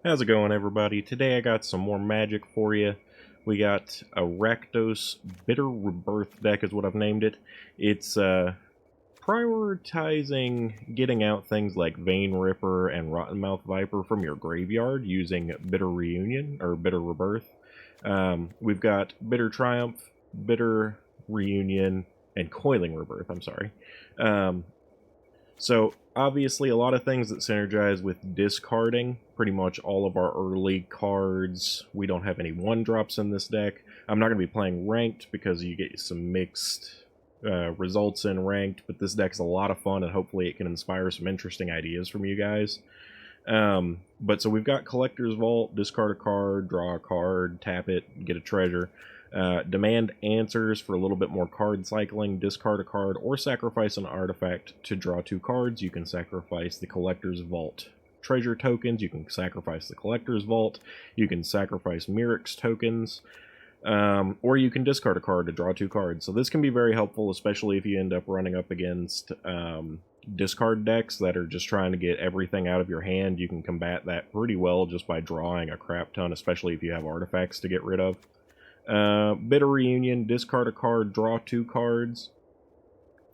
How's it going, everybody? Today I got some more magic for you. We got a Rakdos Bitter Rebirth deck is what I've named it. It's prioritizing getting out things like Vein Ripper and Rottenmouth Viper from your graveyard using Bitter Reunion, or Bitter Rebirth. We've got Bitter Triumph, Bitter Reunion, and Coiling Rebirth, I'm sorry. So, obviously, a lot of things that synergize with discarding. Pretty much all of our early cards. We don't have any 1-drops in this deck. I'm not going to be playing Ranked because you get some mixed results in Ranked, but this deck's a lot of fun, and hopefully it can inspire some interesting ideas from you guys. But so we've got Collector's Vault, discard a card, draw a card, tap it, get a treasure. Demand answers for a little bit more card cycling, discard a card, or sacrifice an artifact to draw 2 cards. You can sacrifice the Collector's Vault treasure tokens, you can sacrifice the Collector's Vault, you can sacrifice Mirrex tokens, or you can discard a card to draw 2 cards. So this can be very helpful, especially if you end up running up against discard decks that are just trying to get everything out of your hand. You can combat that pretty well just by drawing a crap ton, especially if you have artifacts to get rid of. Bitter Reunion, discard a card, draw 2 cards,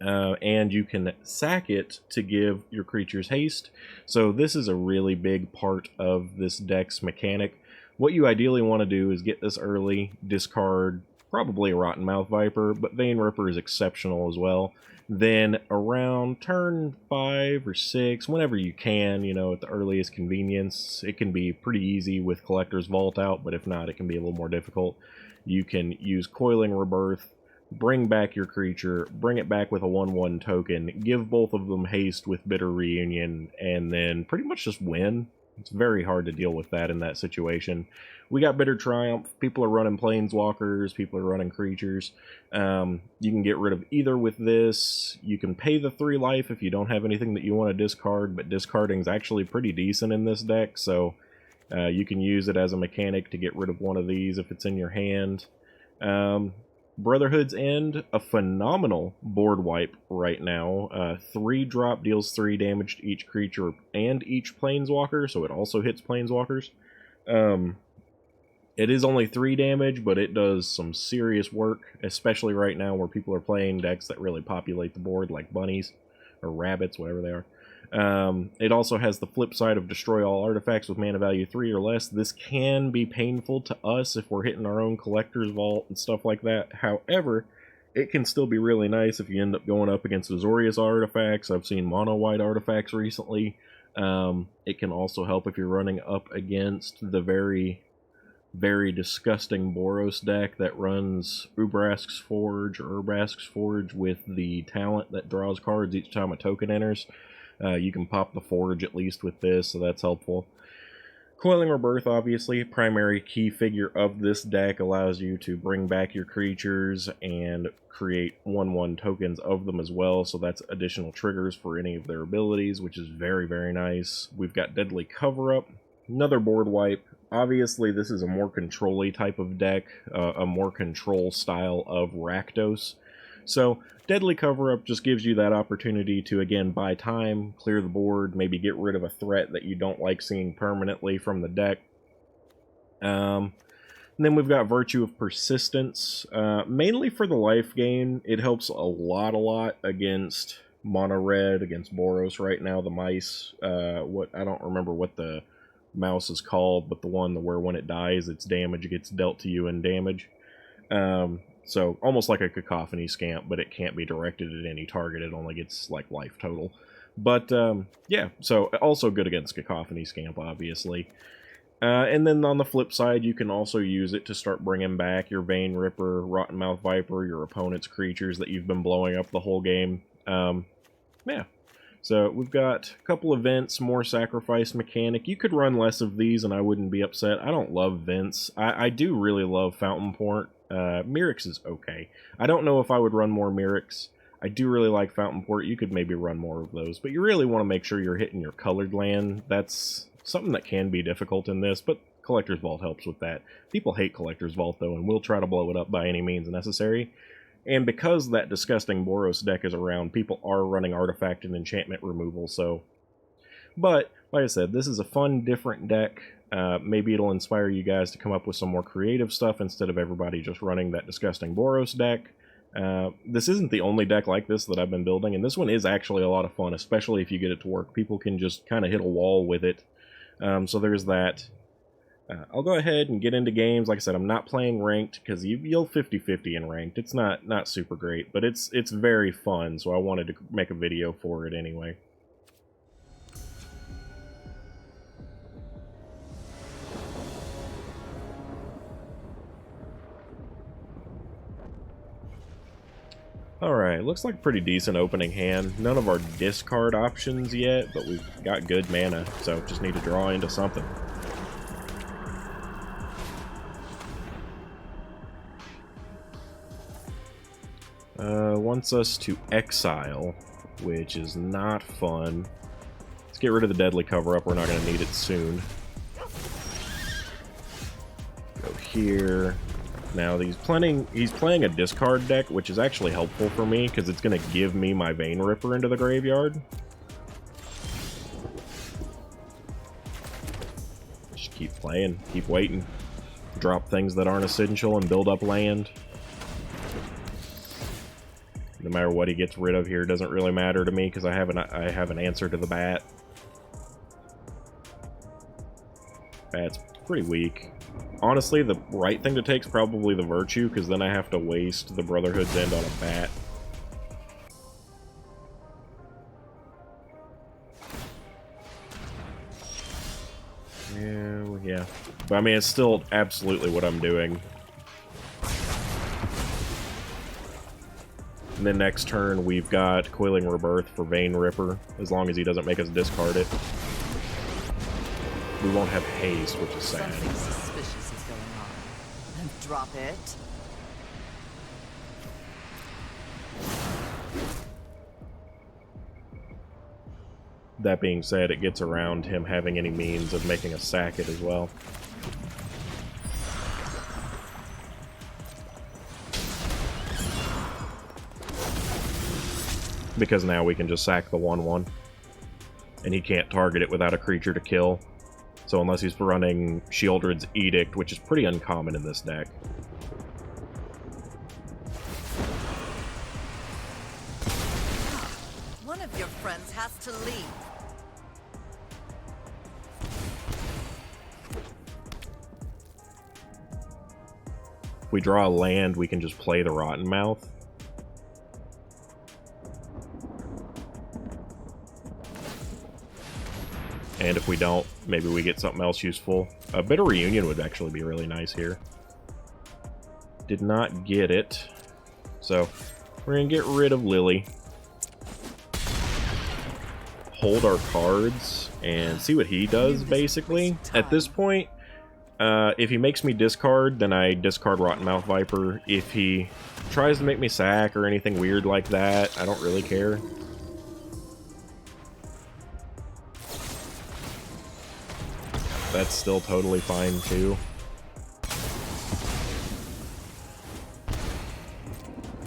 and you can sack it to give your creatures haste. So this is a really big part of this deck's mechanic. What you ideally want to do is get this early, discard probably a Rottenmouth Viper, but Vein Ripper is exceptional as well. Then around turn 5 or 6, whenever you can, you know, at the earliest convenience, it can be pretty easy with Collector's Vault out, but if not, it can be a little more difficult. You can use Coiling Rebirth, bring back your creature, bring it back with a 1/1 token, give both of them haste with Bitter Reunion, and then pretty much just win. It's very hard to deal with that in that situation. We got Bitter Triumph. People are running Planeswalkers, people are running creatures. You can get rid of either with this. You can pay the 3 life if you don't have anything that you want to discard, but discarding is actually pretty decent in this deck, so you can use it as a mechanic to get rid of one of these if it's in your hand. Brotherhood's End, a phenomenal board wipe right now. 3-drop deals 3 damage to each creature and each planeswalker, so it also hits planeswalkers. It is only 3 damage, but it does some serious work, especially right now where people are playing decks that really populate the board, like bunnies or rabbits, whatever they are. It also has the flip side of destroy all artifacts with mana value 3 or less. This can be painful to us if we're hitting our own Collector's Vault and stuff like that. However, it can still be really nice if you end up going up against Azorius artifacts. I've seen mono-white artifacts recently. It can also help if you're running up against the very disgusting Boros deck that runs Ubrask's Forge with the talent that draws cards each time a token enters. You can pop the Forge at least with this, so that's helpful. Coiling Rebirth, obviously, primary key figure of this deck, allows you to bring back your creatures and create 1/1 tokens of them as well, so that's additional triggers for any of their abilities, which is very, very nice. We've got Deadly Cover-Up, another board wipe. Obviously, this is a more control-y type of deck, a more control style of Rakdos. So, Deadly Cover-Up just gives you that opportunity to, again, buy time, clear the board, maybe get rid of a threat that you don't like seeing permanently from the deck. And then we've got Virtue of Persistence. Mainly for the life gain, it helps a lot against mono-red, against Boros right now, the mice. I don't remember what the mouse is called, but the one where when it dies, its damage gets dealt to you in damage. So, almost like a Cacophony Scamp, but it can't be directed at any target. It only gets, like, life total. But, yeah, so also good against Cacophony Scamp, obviously. And then on the flip side, you can also use it to start bringing back your Vein Ripper, Rottenmouth Viper, your opponent's creatures that you've been blowing up the whole game. Yeah. So, we've got a couple events, more sacrifice mechanic. You could run less of these and I wouldn't be upset. I don't love Vents. I do really love Fountain Port. Mirrex is okay. I don't know if I would run more Mirrex. I do really like Fountain Port. You could maybe run more of those, but you really want to make sure you're hitting your colored land. That's something that can be difficult in this, but Collector's Vault helps with that. People hate Collector's Vault, though, and will try to blow it up by any means necessary. And because that disgusting Boros deck is around, people are running artifact and enchantment removal, so But, like I said, this is a fun, different deck. Maybe it'll inspire you guys to come up with some more creative stuff instead of everybody just running that disgusting Boros deck. This isn't the only deck like this that I've been building, and this one is actually a lot of fun, especially if you get it to work. People can just kind of hit a wall with it. So there's that. I'll go ahead and get into games. Like I said, I'm not playing ranked because you'll 50-50 in ranked. It's not super great, but it's very fun, so I wanted to make a video for it anyway. Alright, looks like a pretty decent opening hand. None of our discard options yet, but we've got good mana, so just need to draw into something. Wants us to exile, which is not fun. Let's get rid of the deadly cover-up, we're not going to need it soon. Go here. Now he's playing a discard deck, which is actually helpful for me, because it's going to give me my Vein Ripper into the graveyard. Just keep playing, keep waiting. Drop things that aren't essential and build up land. No matter what he gets rid of here, doesn't really matter to me, because I have an answer to the bat. Bat's pretty weak. Honestly, the right thing to take is probably the Virtue, because then I have to waste the Brotherhood's End on a bat. Yeah. But I mean, it's still absolutely what I'm doing. And then next turn, we've got Coiling Rebirth for Vein Ripper, as long as he doesn't make us discard it. We won't have haste, which is sad. Something suspicious is going on. And drop it. That being said, it gets around him having any means of making us sack it as well. Because now we can just sack the 1/1. And he can't target it without a creature to kill. So unless he's running Shieldred's Edict, which is pretty uncommon in this deck. One of your friends has to leave. If we draw a land, we can just play the Rotten Mouth. And if we don't, maybe we get something else useful. A Bitter Reunion would actually be really nice here. Did not get it. So, we're going to get rid of Lily. Hold our cards and see what he does, basically. At this point, if he makes me discard, then I discard Rottenmouth Viper. If he tries to make me sack or anything weird like that, I don't really care. That's still totally fine, too.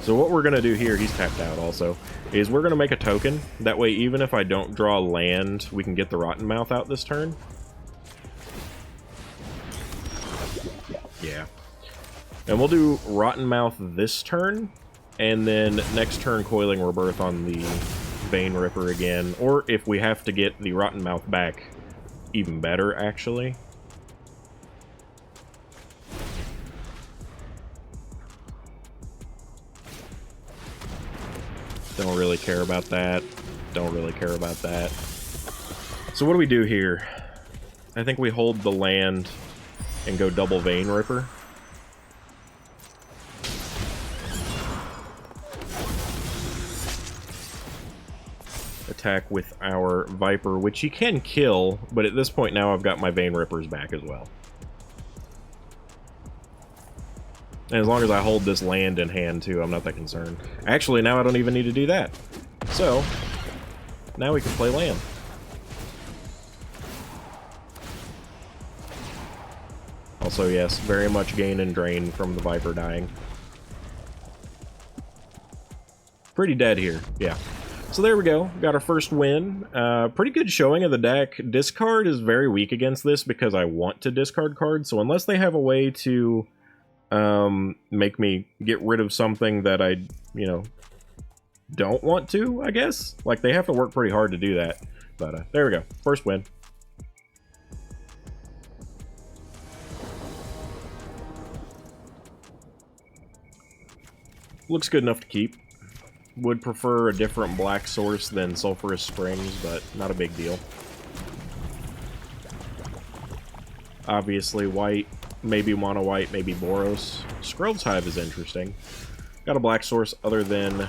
So what we're going to do here, he's tapped out also, is we're going to make a token. That way, even if I don't draw land, we can get the Rottenmouth out this turn. Yeah. And we'll do Rottenmouth this turn, and then next turn Coiling Rebirth on the Vein Ripper again. Or if we have to get the Rottenmouth back, even better, actually. Don't really care about that. Don't really care about that. So what do we do here? I think we hold the land and go double Vein Ripper. Attack with our Viper, which he can kill, but at this point now I've got my Vein Rippers back as well. And as long as I hold this land in hand too, I'm not that concerned. Actually, now I don't even need to do that. So, now we can play land. Also, yes, very much gain and drain from the Viper dying. Pretty dead here, yeah. So there we go. Got our first win. Pretty good showing of the deck. Discard is very weak against this because I want to discard cards. So unless they have a way to make me get rid of something that I, you know, don't want to, I guess. Like, they have to work pretty hard to do that. But there we go. First win. Looks good enough to keep. Would prefer a different black source than Sulphurous Springs, but not a big deal. Obviously white, maybe mono white, maybe Boros. Skrull's Hive is interesting. Got a black source other than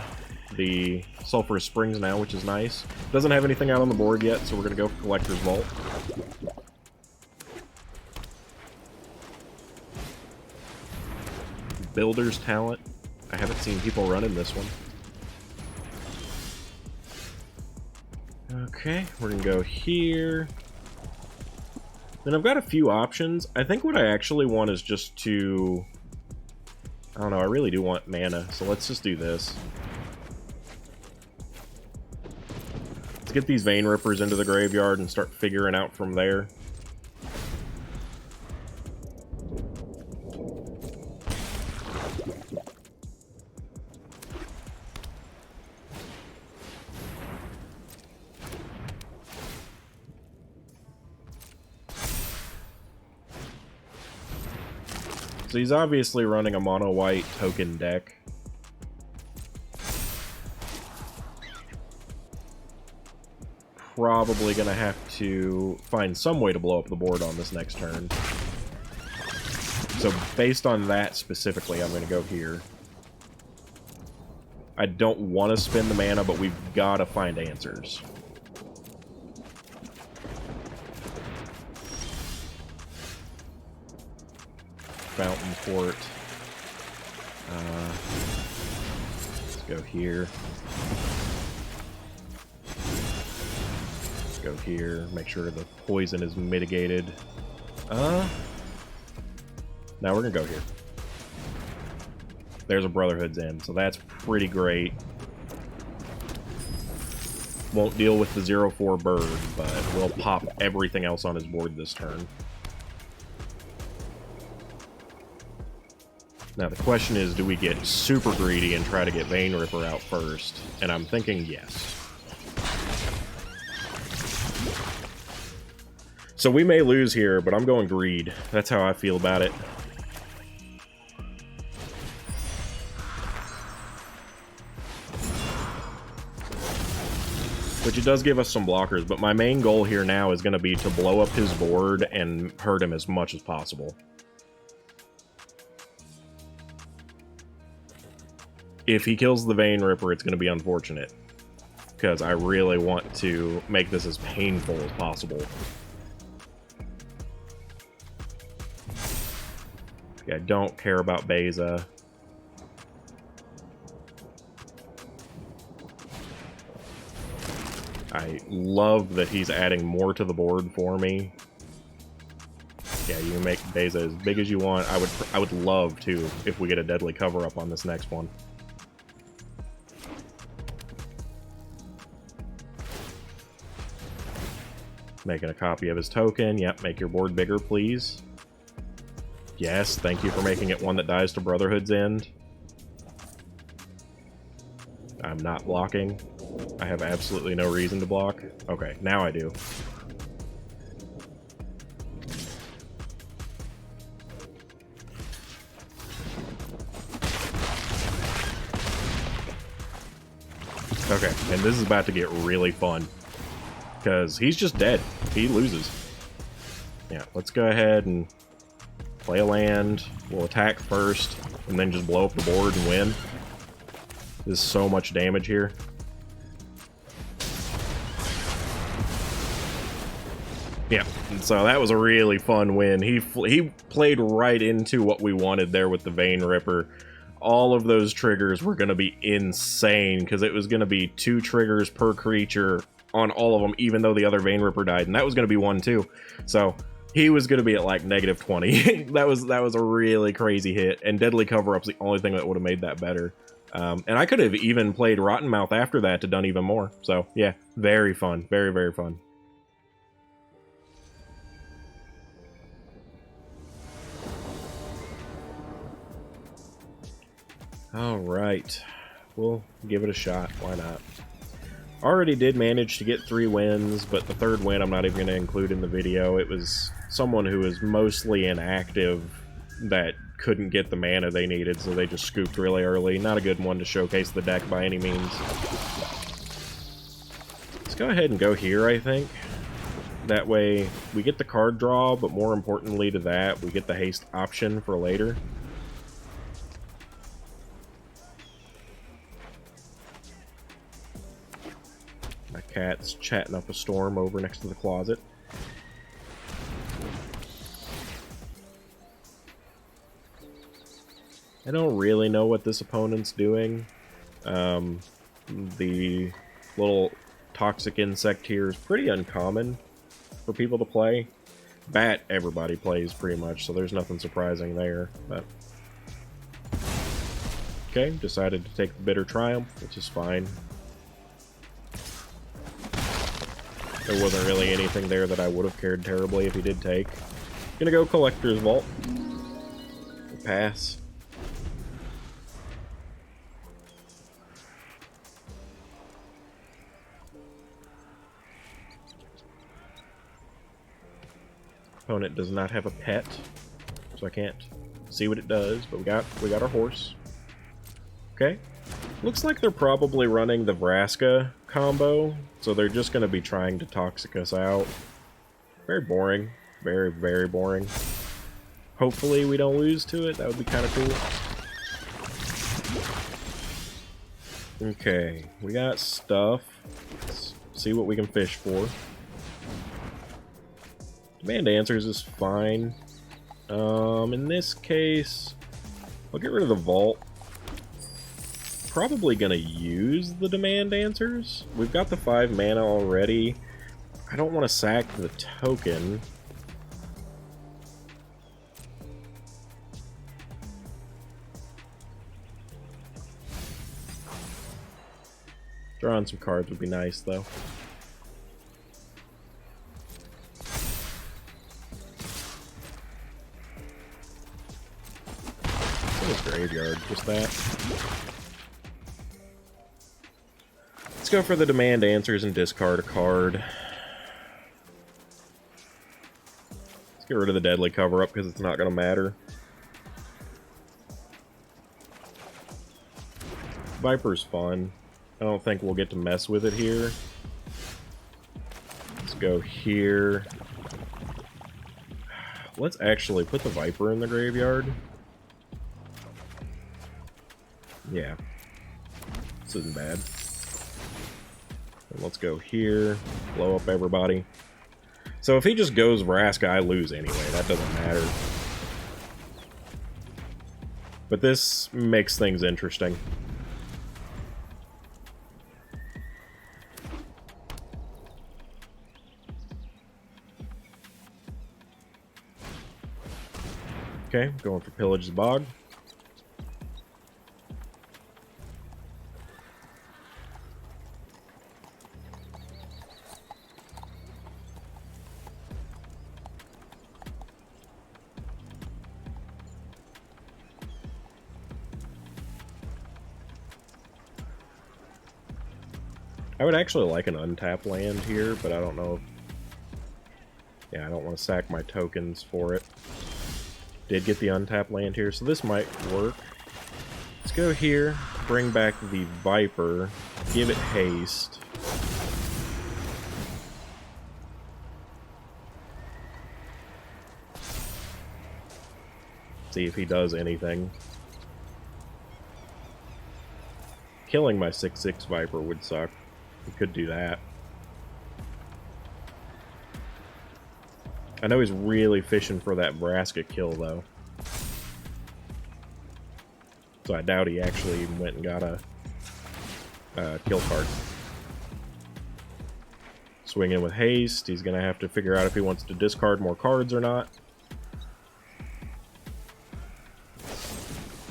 the Sulphurous Springs now, which is nice. Doesn't have anything out on the board yet, so we're going to go for Collector's Vault. Builder's Talent. I haven't seen people running this one. Okay, we're going to go here. Then I've got a few options. I think what I actually want is just to... I don't know, I really do want mana, so let's just do this. Let's get these Vein Rippers into the graveyard and start figuring out from there. So he's obviously running a mono-white token deck. Probably gonna have to find some way to blow up the board on this next turn. So based on that specifically, I'm gonna go here. I don't want to spend the mana, but we've got to find answers. Fountain Port. Let's go here. Let's go here. Make sure the poison is mitigated. Now we're gonna go here. There's a Brotherhood's End, so that's pretty great. Won't deal with the 0/4 bird, but we'll pop everything else on his board this turn. Now the question is, do we get super greedy and try to get Vein Ripper out first? And I'm thinking yes. So we may lose here, but I'm going greed. That's how I feel about it. Which it does give us some blockers, but my main goal here now is going to be to blow up his board and hurt him as much as possible. If he kills the Vein Ripper, it's going to be unfortunate, because I really want to make this as painful as possible. Yeah, I don't care about Beza. I love that he's adding more to the board for me. Yeah, you can make Beza as big as you want. I would love to if we get a deadly cover-up on this next one. Making a copy of his token. Yep, make your board bigger, please. Yes, thank you for making it one that dies to Brotherhood's End. I'm not blocking. I have absolutely no reason to block. Okay, now I do. Okay, and this is about to get really fun, because he's just dead. He loses. Yeah, let's go ahead and play a land. We'll attack first, and then just blow up the board and win. There's so much damage here. Yeah, so that was a really fun win. He played right into what we wanted there with the Vein Ripper. All of those triggers were going to be insane, because it was going to be 2 triggers per creature on all of them, even though the other Vein Ripper died, and that was going to be 1 too. So he was going to be at like -20. that was a really crazy hit, and Deadly Cover-Up's the only thing that would have made that better. And I could have even played Rottenmouth after that to done even more. So, yeah, very fun. Very, very fun. Alright. We'll give it a shot. Why not? Already did manage to get 3 wins, but the 3rd win I'm not even going to include in the video. It was someone who was mostly inactive that couldn't get the mana they needed, so they just scooped really early. Not a good one to showcase the deck by any means. Let's go ahead and go here, I think. That way, we get the card draw, but more importantly to that, we get the haste option for later. My cat's chatting up a storm over next to the closet. I don't really know what this opponent's doing. The little toxic insect here is pretty uncommon for people to play. Bat, everybody plays pretty much, so there's nothing surprising there. But okay, decided to take the Bitter Triumph, which is fine. There wasn't really anything there that I would have cared terribly if he did take. Gonna go Collector's Vault. Pass. Opponent does not have a pet, so I can't see what it does, but we got our horse. Okay. Looks like they're probably running the Vraska combo, so they're just going to be trying to toxic us out. Very boring. Very, very boring. Hopefully we don't lose to it. That would be kind of cool. Okay, we got stuff. Let's see what we can fish for. Demand Answers is fine. In this case, I'll get rid of the Vault. Probably gonna use the Demand Answers. We've got the 5 mana already. I don't want to sack the token. Drawing some cards would be nice, though. Graveyard, just that. Let's go for the Demand Answers and discard a card. Let's get rid of the Deadly Cover-Up because it's not going to matter. Viper's fun. I don't think we'll get to mess with it here. Let's go here. Let's actually put the Viper in the graveyard. Yeah, this isn't bad. And let's go here, blow up everybody. So if he just goes Vraska, I lose anyway. That doesn't matter. But this makes things interesting. Okay, going for Pillage the Bog. I would actually like an untap land here, but I don't know if... Yeah, I don't want to sack my tokens for it. Did get the untap land here, so this might work. Let's go here, bring back the Viper, give it haste. See if he does anything. Killing my 6/6 Viper would suck. We could do that. I know he's really fishing for that Vraska kill, though. So I doubt he actually even went and got a kill card. Swing in with haste. He's going to have to figure out if he wants to discard more cards or not.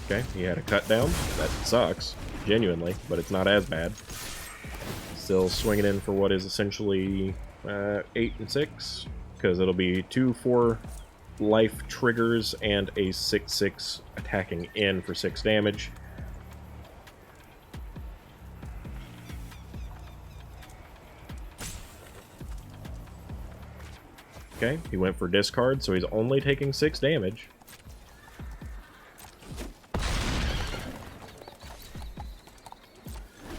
Okay, he had a cut down. That sucks. genuinely, but it's not as bad. Still swinging in for what is essentially 8 and 6, because it'll be 2 4-life triggers and a 6/6 attacking in for 6 damage. Okay, he went for discard, so he's only taking 6 damage.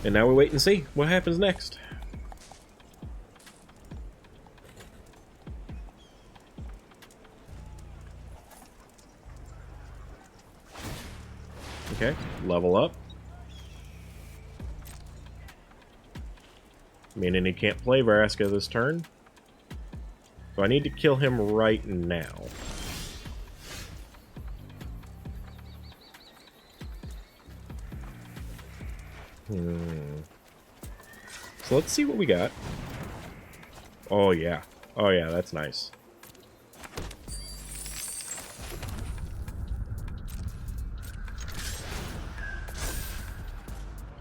And now we wait and see what happens next. Okay, level up. Meaning he can't play Vraska this turn. So I need to kill him right now. So let's see what we got. Oh yeah. Oh yeah, that's nice.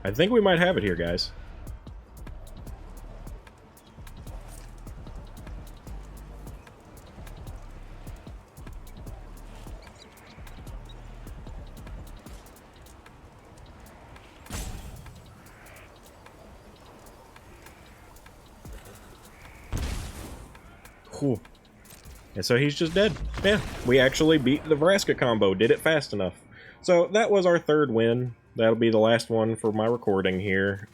I think we might have it here, guys. Cool. And so he's just dead. Yeah, we actually beat the Vraska combo. Did it fast enough. So that was our 3rd win. That'll be the last one for my recording here.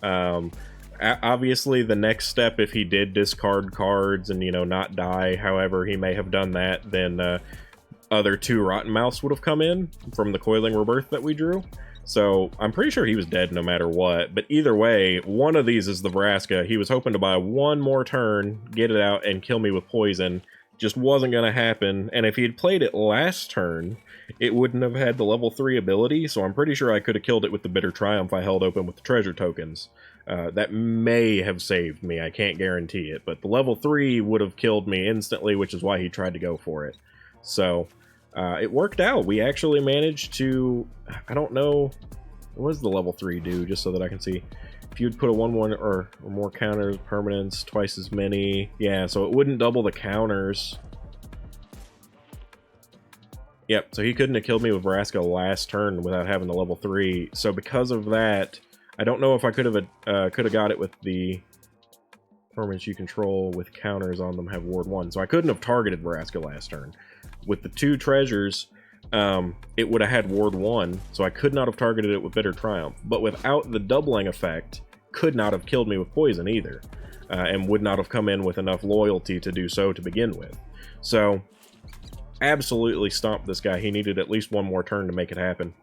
Obviously, the next step, if he did discard cards and, you know, not die, however he may have done that, then other 2 Rotten Mouths would have come in from the Coiling Rebirth that we drew. So I'm pretty sure he was dead no matter what. But either way, one of these is the Vraska. He was hoping to buy 1 more turn, get it out, and kill me with poison. Just wasn't going to happen. And if he had played it last turn, it wouldn't have had the level 3 ability. So I'm pretty sure I could have killed it with the Bitter Triumph I held open with the treasure tokens. That may have saved me. I can't guarantee it. But the level 3 would have killed me instantly, which is why he tried to go for it. So it worked out. We actually managed to... I don't know... What does the level 3 do, just so that I can see? If you'd put a 1/1 or more counters, permanents, twice as many... Yeah, so it wouldn't double the counters. Yep, so he couldn't have killed me with Vraska last turn without having the level 3. So because of that, I don't know if I could have got it with the permanents you control with counters on them have Ward 1. So I couldn't have targeted Vraska last turn. With the 2 treasures, it would have had Ward 1, so I could not have targeted it with Bitter Triumph. But without the doubling effect, could not have killed me with poison either. And would not have come in with enough loyalty to do so to begin with. So... absolutely stomped this guy. He needed at least 1 more turn to make it happen.